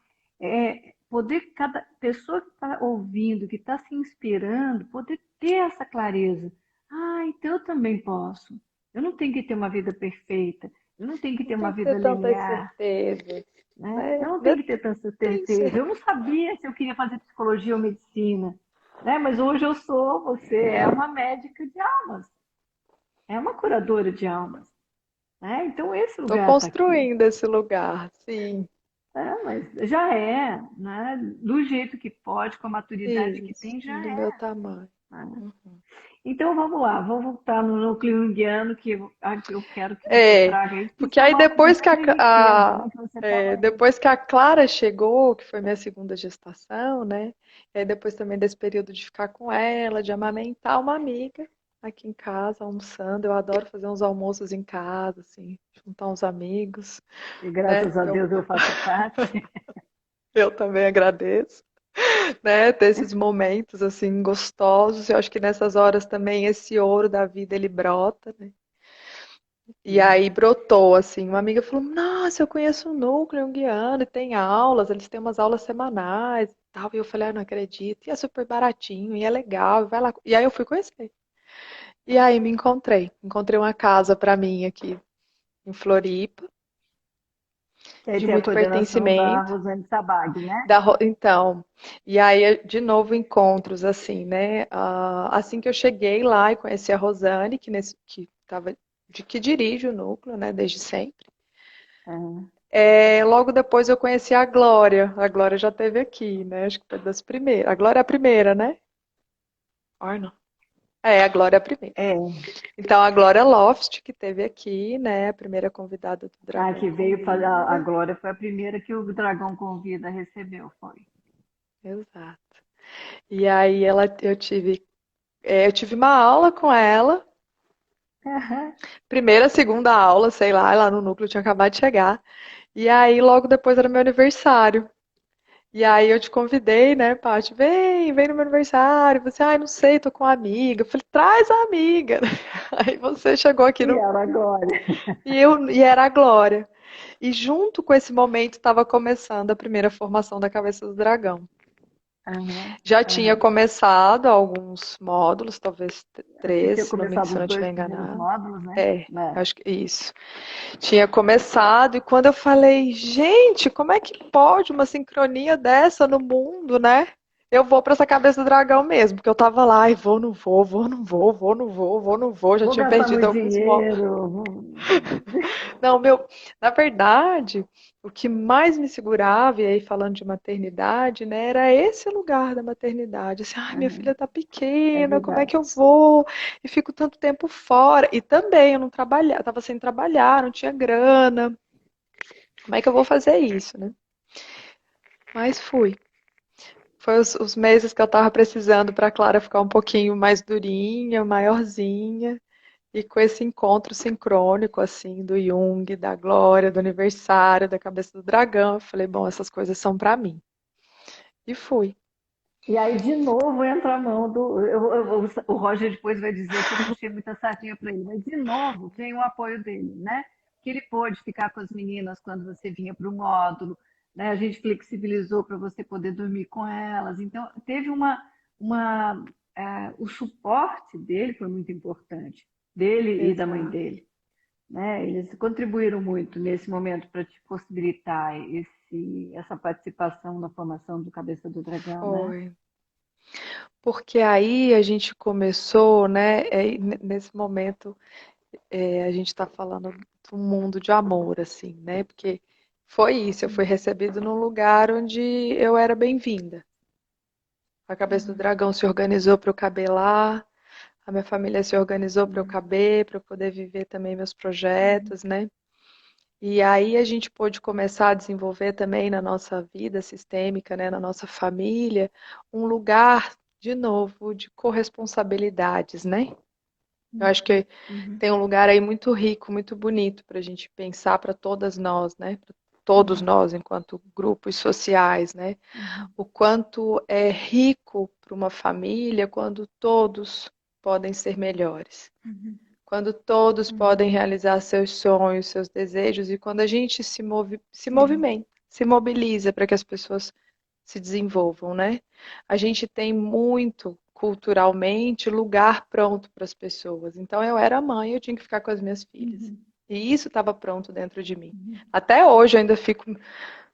poder, cada pessoa que está ouvindo, que está se inspirando, poder ter essa clareza. Ah, então eu também posso. Eu não tenho que ter uma vida perfeita, eu não tenho que Não ter uma tem que vida ter tantas linear, certezas, né? Eu né? não tenho Não que ter tanta tem certeza. Eu não sabia se eu queria fazer psicologia ou medicina, né? Mas hoje eu sou, você é uma médica de almas, é uma curadora de almas, né? Então esse Estou lugar está aqui. construindo esse lugar, sim. Mas já é, né? Do jeito que pode, com a maturidade que Isso, tem, já do meu é. tamanho. Né? Uhum. Então vamos lá, vamos voltar no núcleo junguiano que eu quero que você É, traga isso, que isso porque é aí uma depois que grande riqueza, né? Que você estava aí. depois que a Clara chegou, que foi minha segunda gestação, né? E aí depois também desse período de ficar com ela, de amamentar uma amiga aqui em casa, almoçando. Eu adoro fazer uns almoços em casa, assim, juntar uns amigos, E né? graças a Deus eu faço parte. Eu também agradeço. Né, ter esses momentos assim gostosos. Eu acho que nessas horas também esse ouro da vida ele brota, né? E Sim. aí brotou assim, uma amiga falou: "Nossa, eu conheço o núcleo guiano e tem aulas, eles têm umas aulas semanais e tal". E eu falei: "Ah, não acredito". E é super baratinho, e é legal, vai lá. E aí eu fui conhecer. E aí me encontrei uma casa para mim aqui em Floripa, Que aí de tem a muito coordenação da pertencimento. Rosane Sabag, né? Então, e aí, de novo, encontros, assim, né? Assim que eu cheguei lá e conheci a Rosane, que dirige o núcleo, né, desde sempre. É. Logo depois eu conheci a Glória. A Glória já esteve aqui, né? Acho que foi das primeiras. A Glória é a primeira, né? Orna. A Glória é a primeira. É. Então, a Glória Loft, que esteve aqui, né? A primeira convidada do A Dragão que veio fazer, a Convida. Glória foi a primeira que o Dragão Convida recebeu, foi. Exato. E aí eu tive uma aula com ela. Aham. Primeira, segunda aula, sei lá no núcleo eu tinha acabado de chegar. E aí, logo depois era meu aniversário. E aí eu te convidei, né, Paty? Vem no meu aniversário. Você, ai, não sei, tô com uma amiga. Eu falei, traz a amiga. Aí você chegou aqui E no. ela agora. E era a Glória. E junto com esse momento estava começando a primeira formação da Cabeça do Dragão. Aham, Já tinha aham. começado alguns módulos, talvez Você três, tinha se começado eu os não dois estiver primeiros enganado. módulos, né? É, Né? acho que isso. Tinha começado, e quando eu falei, gente, como é que pode uma sincronia dessa no mundo, né? Eu vou para essa cabeça do dragão mesmo, porque eu tava lá e vou, não vou, vou, não vou, vou, não vou, vou, não vou, já Vou tinha gastar perdido muito alguns módulos. dinheiro. Não, na verdade, o que mais me segurava, e aí falando de maternidade, né, era esse lugar da maternidade. Assim, ai, minha filha Aham, tá é pequena, como é verdade. que eu vou? E fico tanto tempo fora. E também eu não trabalhava, tava sem trabalhar, não tinha grana. Como é que eu vou fazer isso, né? Mas fui. Foi os meses que eu tava precisando para a Clara ficar um pouquinho mais durinha, maiorzinha. E com esse encontro sincrônico, assim, do Jung, da Glória, do aniversário, da cabeça do dragão, eu falei, bom, essas coisas são para mim. E fui. E aí, de novo, entra a mão do. O Roger depois vai dizer que eu puxei muita sardinha para ele, mas de novo vem o apoio dele, né? Que ele pôde ficar com as meninas quando você vinha para o módulo, né? A gente flexibilizou para você poder dormir com elas. Então, teve o suporte dele foi muito importante, dele e da mãe Exato. dele, né? Eles contribuíram muito nesse momento para te possibilitar essa participação na formação do Cabeça do Dragão, né? Foi. Porque aí a gente começou, né? Nesse momento, a gente está falando do mundo de amor, assim, né? Porque foi isso, eu fui recebido num lugar onde eu era bem-vinda. A cabeça do dragão se organizou para eu caber lá, a minha família se organizou para eu caber, para eu poder viver também meus projetos, né? E aí a gente pôde começar a desenvolver também na nossa vida sistêmica, né, na nossa família, um lugar, de novo, de corresponsabilidades, né? Eu acho que Uhum, tem um lugar aí muito rico, muito bonito para a gente pensar para todas nós, né? Pra todos uhum, nós, enquanto grupos sociais, né? uhum, O quanto é rico para uma família quando todos podem ser melhores. uhum, Quando todos uhum, podem realizar seus sonhos, seus desejos, e quando a gente se uhum, movimenta, se mobiliza para que as pessoas se desenvolvam, né? A gente tem muito culturalmente lugar pronto para as pessoas. Então eu era mãe, eu tinha que ficar com as minhas filhas. uhum, E isso estava pronto dentro de mim. uhum, Até hoje eu ainda fico,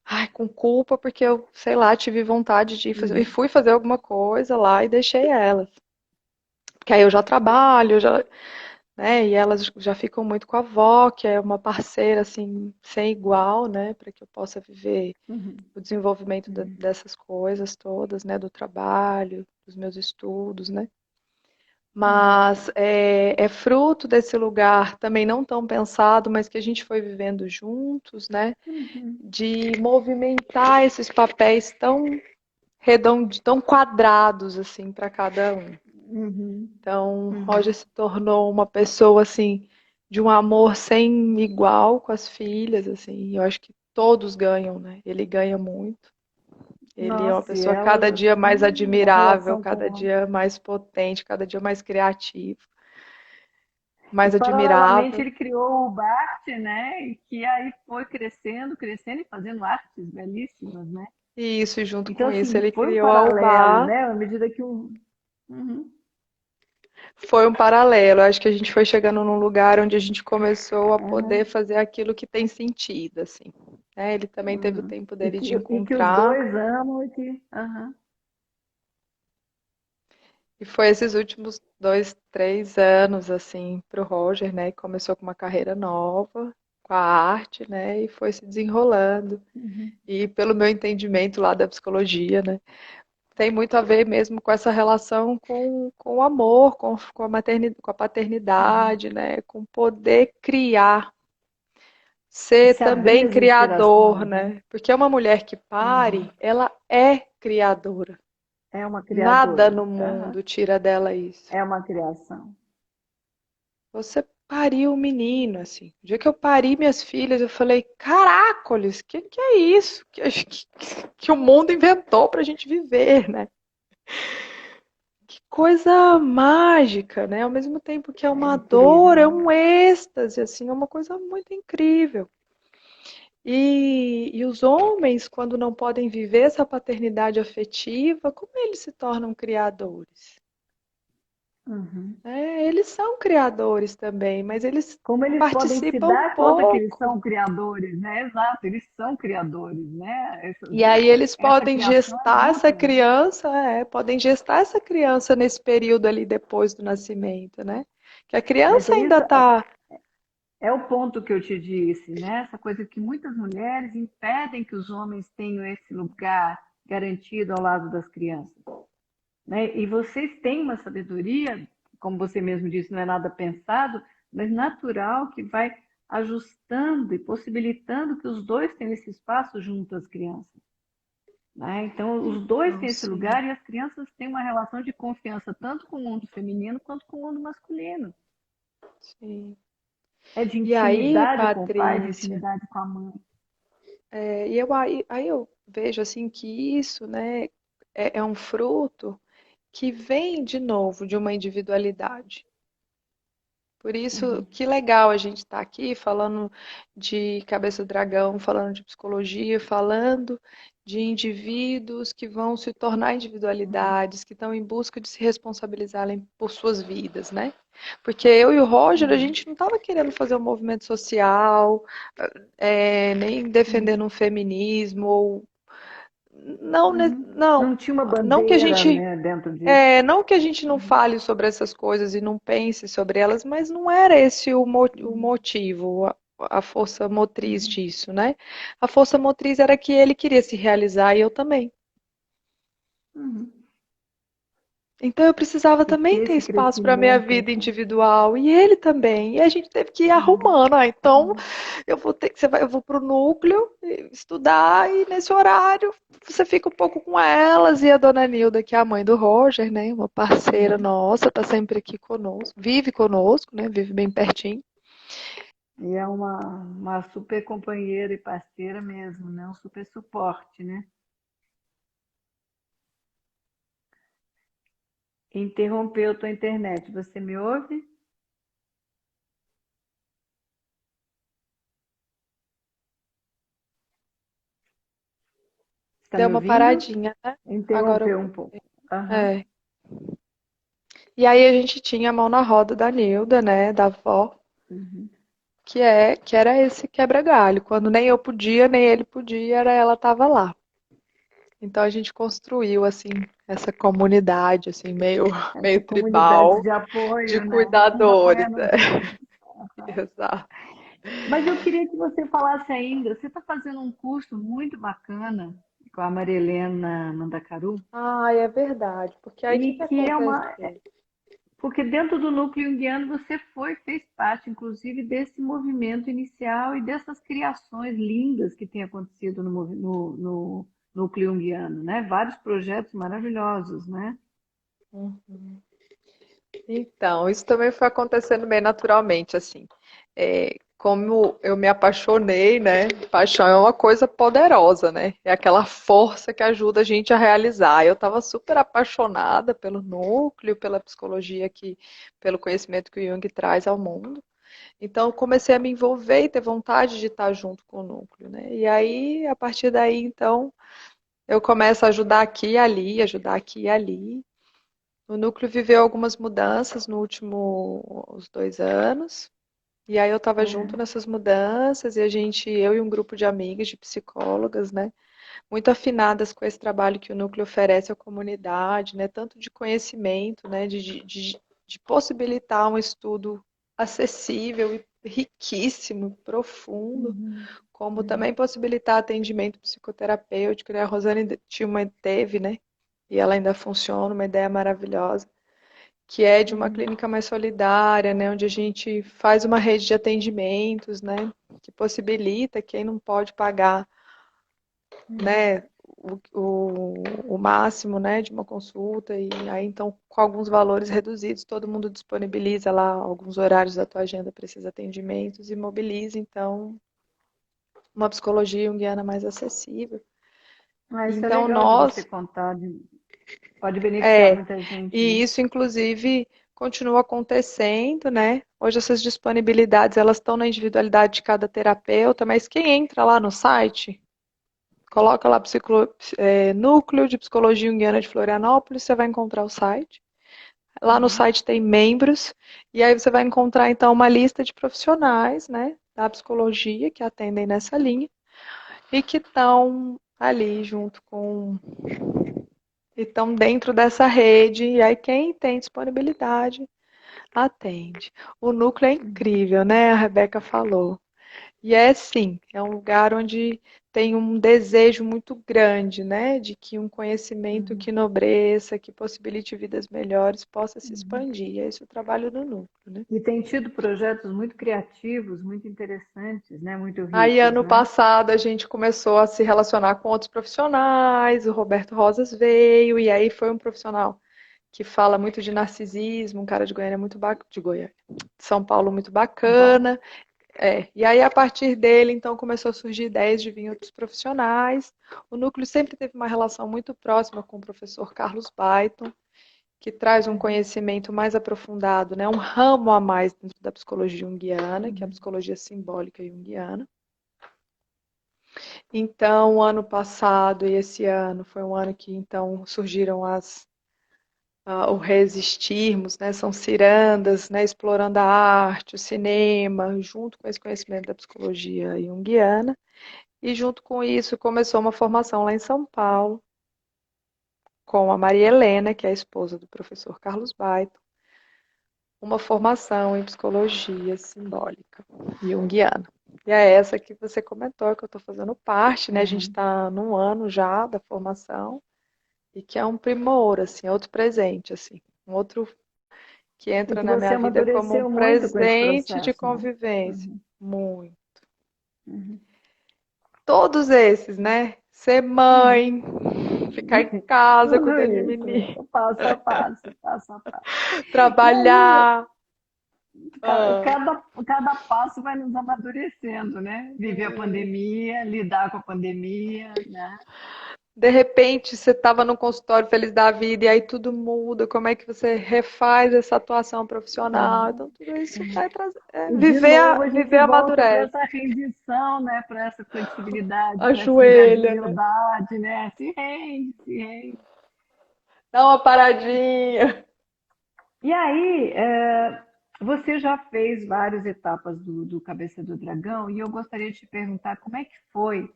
ai, com culpa porque eu, sei lá, tive vontade de ir fazer, e uhum. fui fazer alguma coisa lá e deixei elas. Porque aí eu já trabalho, já, né? E elas já ficam muito com a avó, que é uma parceira assim sem igual, né? Para que eu possa viver Uhum, o desenvolvimento uhum, dessas coisas todas, né? Do trabalho, dos meus estudos, né? uhum, Mas é fruto desse lugar também não tão pensado, mas que a gente foi vivendo juntos, né? uhum, De movimentar esses papéis tão redondos, tão quadrados assim para cada um. uhum, Então, Roger uhum. se tornou uma pessoa assim de um amor sem igual com as filhas, assim. E eu acho que todos ganham, né? Ele ganha muito. Ele é uma Nossa, e pessoa cada elas, dia mais a admirável, relação cada com. dia mais potente, cada dia mais criativo, E mais paralelamente admirável. ele criou o Bart, né? E que aí foi crescendo, crescendo e fazendo artes belíssimas, né? E isso, junto Então, com isso, assim, ele foi um criou a paralelo, UBA. né? À medida que um. Uhum, Foi um paralelo. Acho que a gente foi chegando num lugar onde a gente começou a poder uhum, fazer aquilo que tem sentido, assim. Né? Ele também teve o uhum. tempo E dele de que os encontrar. dois amam e que. Uhum, E foi esses últimos 2, 3 anos, assim, para o Roger, né? Que começou com uma carreira nova, com a arte, né? E foi se desenrolando. uhum, E pelo meu entendimento lá da psicologia, né? Tem muito a ver mesmo com essa relação com o amor, com a uhum. paternidade, né? Com poder criar, E ser se abrir também as criador, inspirações, né? né? Porque uma mulher que pare, Uhum. ela é criadora. É uma Nada criadora. no Aham. mundo tira dela isso. É uma criação. Você pari o menino, assim. O dia que eu pari minhas filhas, eu falei, caracoles, que é isso? Que o mundo inventou pra gente viver, né? Que coisa mágica, né? Ao mesmo tempo que é É uma incrível, dor, é né? um êxtase, assim, é uma coisa muito incrível. E os homens, quando não podem viver essa paternidade afetiva, como eles se tornam criadores? Uhum. É, eles são criadores também, mas eles Como eles podem se participam dar conta que eles pouco. são criadores, né? Exato, eles são criadores, né? E aí eles Essa podem criação é gestar essa mútua. criança, podem gestar essa criança nesse período ali depois do nascimento, né? Que a Mas criança é ainda isso, está. é o ponto que eu te disse, né? Essa coisa que muitas mulheres impedem que os homens tenham esse lugar garantido ao lado das crianças, né? E vocês têm uma sabedoria, como você mesmo disse, não é nada pensado, mas natural, que vai ajustando e possibilitando que os dois tenham esse espaço junto às crianças, né? Então, os dois Não, têm esse sim, lugar e as crianças têm uma relação de confiança tanto com o mundo feminino quanto com o mundo masculino. sim. É de E aí, intimidade com o pai, de Patrícia, intimidade com a mãe. aí eu vejo assim que isso, né, é um fruto que vem de novo de uma individualidade. Por isso, Uhum. que legal a gente estar aqui falando de Cabeça do Dragão, falando de psicologia, falando de indivíduos que vão se tornar individualidades, que estão em busca de se responsabilizarem por suas vidas, né? Porque eu e o Roger, a Uhum. gente não estava querendo fazer um movimento social, nem defendendo um feminismo, ou não, Uhum. não, Não tinha uma não que a bandeira, gente né, dentro disso. não que a gente não fale sobre essas coisas e não pense sobre elas, mas não era esse o Uhum. motivo, a força motriz Uhum. disso, né? A força motriz era que ele queria se realizar e eu também. Uhum. Então eu precisava E ter também ter esse espaço para a minha crescimento. vida individual e ele também. E a gente teve que ir arrumando. Então Uhum. eu vou ter que eu vou para o núcleo estudar e nesse horário você fica um pouco com elas e a dona Nilda, que é a mãe do Roger, né, uma parceira Uhum. nossa, tá sempre aqui conosco, né, vive bem pertinho. E é uma super companheira e parceira mesmo, né? Um super suporte, né? Interrompeu tua internet. Você me ouve? Está Deu me uma ouvindo? paradinha, né? Agora eu Interrompeu um pouco. voltei. Aham. É. E aí a gente tinha a mão na roda da Nilda, né, da avó, Uhum. que era esse quebra-galho. Quando nem eu podia, nem ele podia, era ela tava lá. Então a gente construiu assim essa comunidade assim Essa meio comunidade tribal de de apoio, né? Um cuidadores. apoiando os outros. Aham. Exato. Mas eu queria que você falasse ainda. Você está fazendo um curso muito bacana com a Maria Helena Mandacaru, Ah, é verdade. Porque aí o que e que que é uma. aconteceu? Porque dentro do núcleo junguiano você fez parte, inclusive, desse movimento inicial e dessas criações lindas que têm acontecido no núcleo junguiano, né? Vários projetos maravilhosos, né? Então, isso também foi acontecendo bem naturalmente, assim. Como eu me apaixonei, né? Paixão é uma coisa poderosa, né? É aquela força que ajuda a gente a realizar. Eu estava super apaixonada pelo núcleo, pela psicologia pelo conhecimento que o Jung traz ao mundo. Então, eu comecei a me envolver e ter vontade de estar junto com o núcleo, né? E aí, a partir daí, então, eu começo a ajudar aqui e ali, ajudar aqui e ali. O núcleo viveu algumas mudanças nos últimos 2 anos. E aí eu estava junto Uhum. nessas mudanças e eu e um grupo de amigas, de psicólogas, né, muito afinadas com esse trabalho que o núcleo oferece à comunidade, né, tanto de conhecimento, né, de possibilitar um estudo acessível e riquíssimo, profundo, Uhum. como Uhum. também possibilitar atendimento psicoterapêutico, né, a Rosane teve, né, e ela ainda funciona, uma ideia maravilhosa, que é de uma Uhum. clínica mais solidária, né, onde a gente faz uma rede de atendimentos, né, que possibilita quem não pode pagar, Uhum. né, o máximo, né, de uma consulta, e aí então com alguns valores reduzidos, todo mundo disponibiliza lá alguns horários da tua agenda para esses atendimentos e mobiliza então uma psicologia junguiana mais acessível. Ah, isso é Então legal de você nós, contar, pode beneficiar é, muita gente, e né? isso inclusive continua acontecendo, né? Hoje essas disponibilidades elas estão na individualidade de cada terapeuta, mas quem entra lá no site coloca lá Núcleo de Psicologia Junguiana de Florianópolis, você vai encontrar o site. Lá no Uhum, site tem membros, e aí você vai encontrar então uma lista de profissionais, né, da psicologia que atendem nessa linha e que estão ali junto com. E estão dentro dessa rede, e aí quem tem disponibilidade atende. O núcleo é uhum, incrível, né? A Rebeca falou. E é sim, é um lugar onde tem um desejo muito grande, né, de que um conhecimento uhum, que nobreça, que possibilite vidas melhores, possa se uhum. expandir. E é esse o trabalho do núcleo, né? E tem tido projetos muito criativos, muito interessantes, né? Muito Aí, ricos, ano né? passado, a gente começou a se relacionar com outros profissionais, o Roberto Rosas veio, e aí foi um profissional que fala muito de narcisismo, um cara de Goiânia muito bacana, de Goiânia, de São Paulo muito São Paulo. bacana. E aí a partir dele, então, começou a surgir ideias de vir outros profissionais. O núcleo sempre teve uma relação muito próxima com o professor Carlos Baiton, que traz um Uhum, conhecimento mais aprofundado, né? Um ramo a mais dentro da psicologia junguiana, que é a uhum. psicologia simbólica junguiana. Então, o ano passado e esse ano foi um ano que então surgiram o resistirmos, né? São cirandas, né? Explorando a arte, o cinema, junto com esse conhecimento da psicologia junguiana. E junto com isso começou uma formação lá em São Paulo, com a Maria Helena, que é a esposa do professor Carlos Baito, uma formação em psicologia simbólica junguiana. E é essa que você comentou, que eu estou fazendo parte, né? A gente Uhum. está num ano já da formação, e que é um primor, assim, é outro presente, assim, um outro que E entra que na você minha vida como um amadureceu muito com esse presente de processo, né? convivência. Uhum, Muito. uhum, Todos esses, né? Ser uhum. mãe, ficar em casa Tudo cuidando de isso, menino, passo a passo, passo a passo. E aí, trabalhar. Ah, cada passo vai nos amadurecendo, né? Viver a pandemia, lidar com a pandemia, né? de repente, você estava no consultório feliz da vida e aí tudo muda. Como é que você refaz essa atuação profissional? Uhum, Então, tudo isso uhum. vai trazer. E de novo a gente Viver volta para amadurece. essa rendição, né? Para essa flexibilidade, para essa Ajoelha, né? humildade, né? Se rende, se rende. Dá uma paradinha. E aí, você já fez várias etapas do Cabeça do Dragão e eu gostaria de te perguntar como é que foi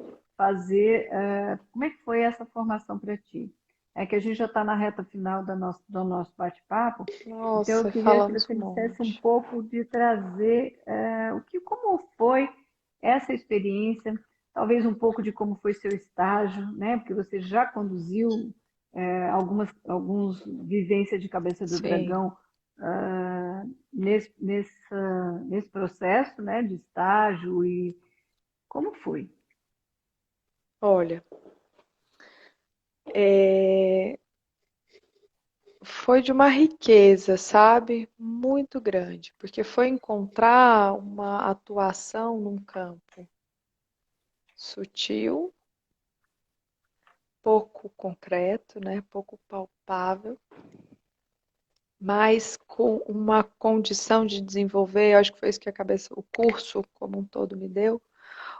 como é que foi essa formação para ti? É que a gente já está na reta final do nosso bate-papo, então eu Nossa, queria que falamos você um dissesse um monte. pouco de trazer como foi essa experiência, talvez um pouco de como foi seu estágio, né? Porque você já conduziu alguns vivências de Cabeça do Sim. Dragão nesse processo, né, de estágio e como foi? Olha, é, foi de uma riqueza, sabe? Muito grande, porque foi encontrar uma atuação num campo sutil, pouco concreto, né? Pouco palpável, mas com uma condição de desenvolver, eu acho que foi isso que o curso como um todo me deu,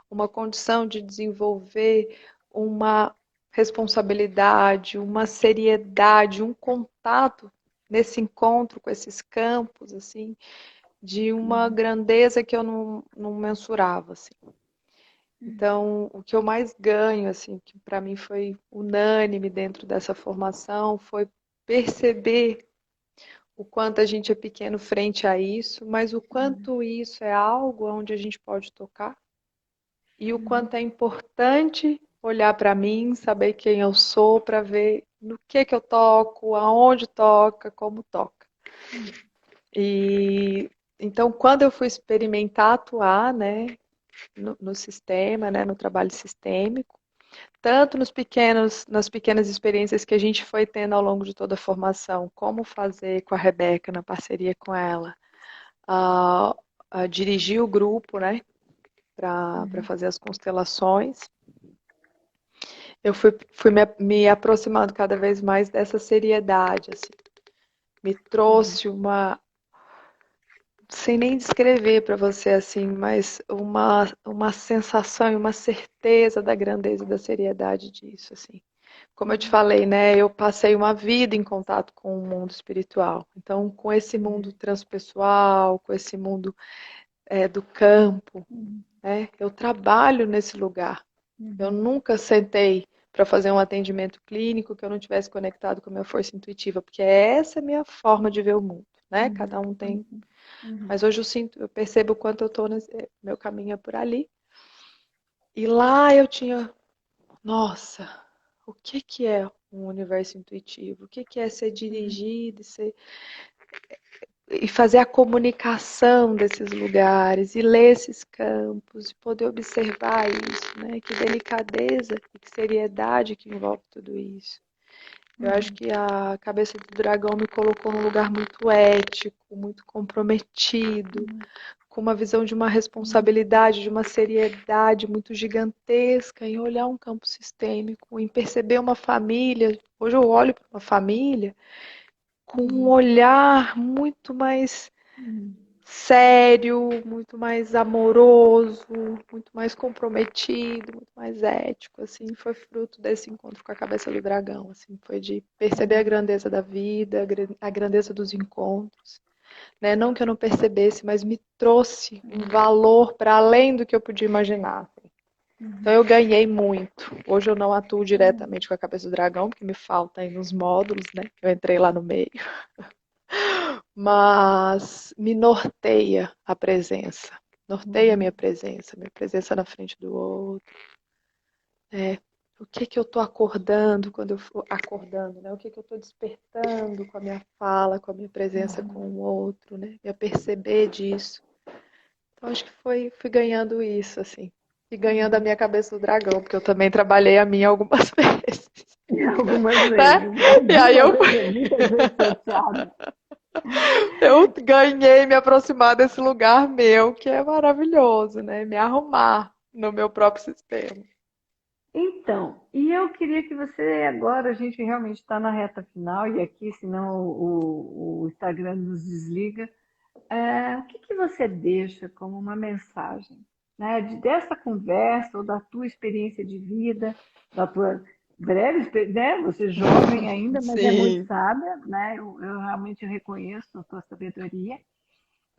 uma condição de desenvolver uma responsabilidade, uma seriedade, um contato nesse encontro com esses campos, assim, de uma Uhum, grandeza que eu não mensurava, assim. Então, o que eu mais ganho, assim, que para mim foi unânime dentro dessa formação, foi perceber o quanto a gente é pequeno frente a isso, mas o quanto isso é algo onde a gente pode tocar e o uhum, quanto é importante olhar para mim, saber quem eu sou, para ver no que eu toco, aonde toca, como toca. E então, quando eu fui experimentar atuar, né, no sistema, né, no trabalho sistêmico, tanto nas pequenas experiências que a gente foi tendo ao longo de toda a formação, como fazer com a Rebeca, na parceria com ela, a, a dirigir o grupo, né, para fazer as constelações, eu fui me aproximando cada vez mais dessa seriedade, assim. Me trouxe sem nem descrever para você assim, mas uma sensação e uma certeza da grandeza e da seriedade disso, assim. Como eu te falei, né, eu passei uma vida em contato com o mundo espiritual. Então, com esse mundo transpessoal, com esse mundo do campo, né, eu trabalho nesse lugar. Eu nunca sentei para fazer um atendimento clínico que eu não tivesse conectado com a minha força intuitiva, porque essa é a minha forma de ver o mundo, né? Cada um tem. Mas hoje eu percebo o quanto eu estou nesse meu caminho é por ali. E lá eu tinha, nossa, o que que é um universo intuitivo? O que que é ser dirigido e fazer a comunicação desses lugares e ler esses campos e poder observar isso, né? Que delicadeza e que seriedade que envolve tudo isso. Eu acho que a cabeça do dragão me colocou num lugar muito ético, muito comprometido, com uma visão de uma responsabilidade, de uma seriedade muito gigantesca em olhar um campo sistêmico, em perceber uma família. Hoje eu olho para uma família com um olhar muito mais sério, muito mais amoroso, muito mais comprometido, muito mais ético, assim, foi fruto desse encontro com a cabeça do dragão, assim, foi de perceber a grandeza da vida, a grandeza dos encontros, né? Não que eu não percebesse, mas me trouxe um valor para além do que eu podia imaginar. Assim. Então eu ganhei muito. Hoje eu não atuo diretamente com a cabeça do dragão, porque me falta aí nos módulos, né? Eu entrei lá no meio. Mas me norteia a presença. Norteia a minha presença na frente do outro. O que que eu estou acordando quando eu for acordando, né? O que que eu estou despertando com a minha fala, com a minha presença com o outro, né? Me aperceber disso. Então acho que fui ganhando isso, assim. E ganhando a minha cabeça do dragão, porque eu também trabalhei a minha algumas vezes. Algumas Né? vezes. E aí Algumas eu vezes, muitas vezes chateada. Eu ganhei me aproximar desse lugar meu, que é maravilhoso, né? Me arrumar no meu próprio sistema. Então, e eu queria que você, agora a gente realmente está na reta final, e aqui, senão o Instagram nos desliga, o que que você deixa como uma mensagem, né, dessa conversa ou da tua experiência de vida, da tua né, você é jovem ainda, mas é muito Sim, sábia, né, eu realmente reconheço a tua sabedoria. O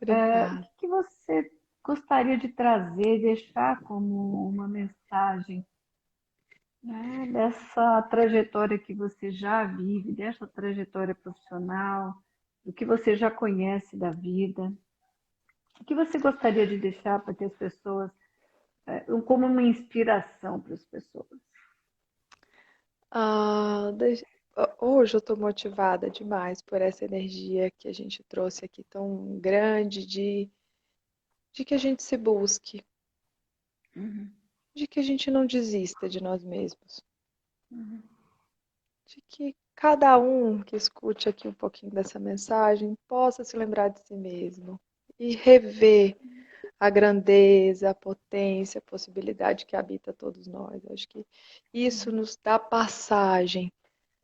obrigada. que que você gostaria de trazer, deixar como uma mensagem, né, dessa trajetória que você já vive, dessa trajetória profissional, do que você já conhece da vida? O que você gostaria de deixar para que as pessoas, como uma inspiração para as pessoas? Ah, hoje eu estou motivada demais por essa energia que a gente trouxe aqui tão grande de que a gente se busque, de que a gente não desista de nós mesmos, de que cada um que escute aqui um pouquinho dessa mensagem possa se lembrar de si mesmo e rever a grandeza, a potência, a possibilidade que habita todos nós. Acho que isso nos dá passagem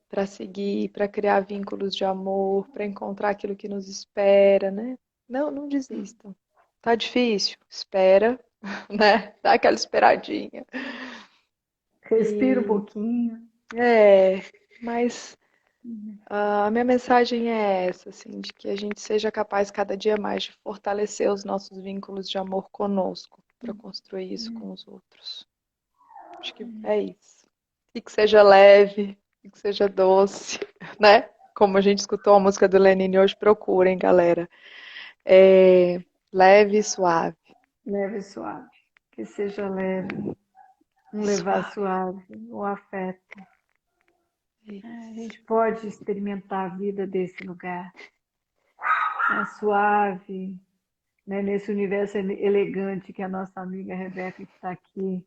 para seguir, para criar vínculos de amor, para encontrar aquilo que nos espera, né? Não desistam. Tá difícil? Espera, né? Dá aquela esperadinha. Respira um E pouquinho. é, mas a minha mensagem é essa, assim, de que a gente seja capaz cada dia mais de fortalecer os nossos vínculos de amor conosco, para construir isso com os outros. Acho que é isso. E que seja leve, e que seja doce, né? Como a gente escutou a música do Lenine hoje, procurem, galera. É leve e suave. Leve e suave. Que seja leve. Um levar Suave. suave. O afeto. A Isso. gente pode experimentar a vida desse lugar. Suave. Né, nesse universo elegante que a nossa amiga Rebeca que está aqui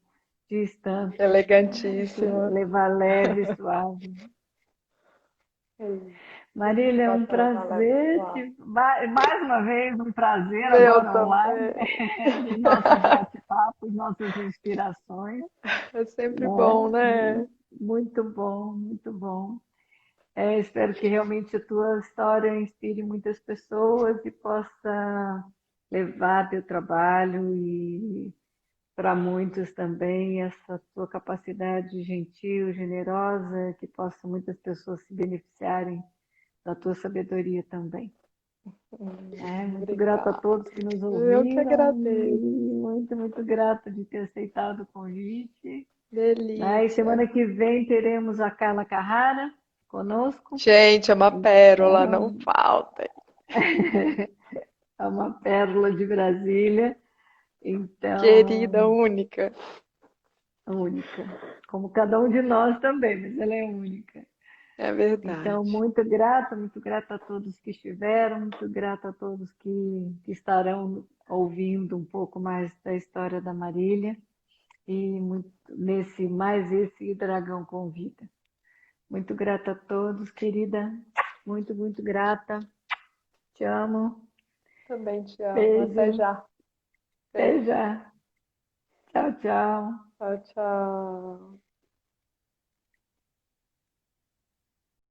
diz tanto. Elegantíssima. Levar leve e suave. Isso. Marília, é um Bacana, leve e prazer, suave. mais uma vez, um prazer Meu agora online, também. de nossos bate-papos, nossas inspirações, É sempre né? bom, né? Muito bom, muito bom. Espero que realmente a tua história inspire muitas pessoas e possa levar teu trabalho e para muitos também essa tua capacidade gentil, generosa, que possa muitas pessoas se beneficiarem da tua sabedoria também. Muito grata a Obrigada. todos que nos Eu que ouviram e agradeço. muito, muito grata de ter aceitado o convite. E Delícia. semana que vem teremos a Carla Carrara conosco. Gente, é uma pérola, não Então, falta. é uma pérola de Brasília. Querida, Então, única. única. Como cada um de nós também, mas ela é única. É Então, verdade. muito grata a todos que estiveram, muito grata a todos que estarão ouvindo um pouco mais da história da Marília e nesse mais esse Dragão Convida. Muito grata a todos, querida. Muito, muito grata. Te amo. Também te amo. Até Beijo. já. Até Beijo. já. Tchau, tchau. Tchau, tchau.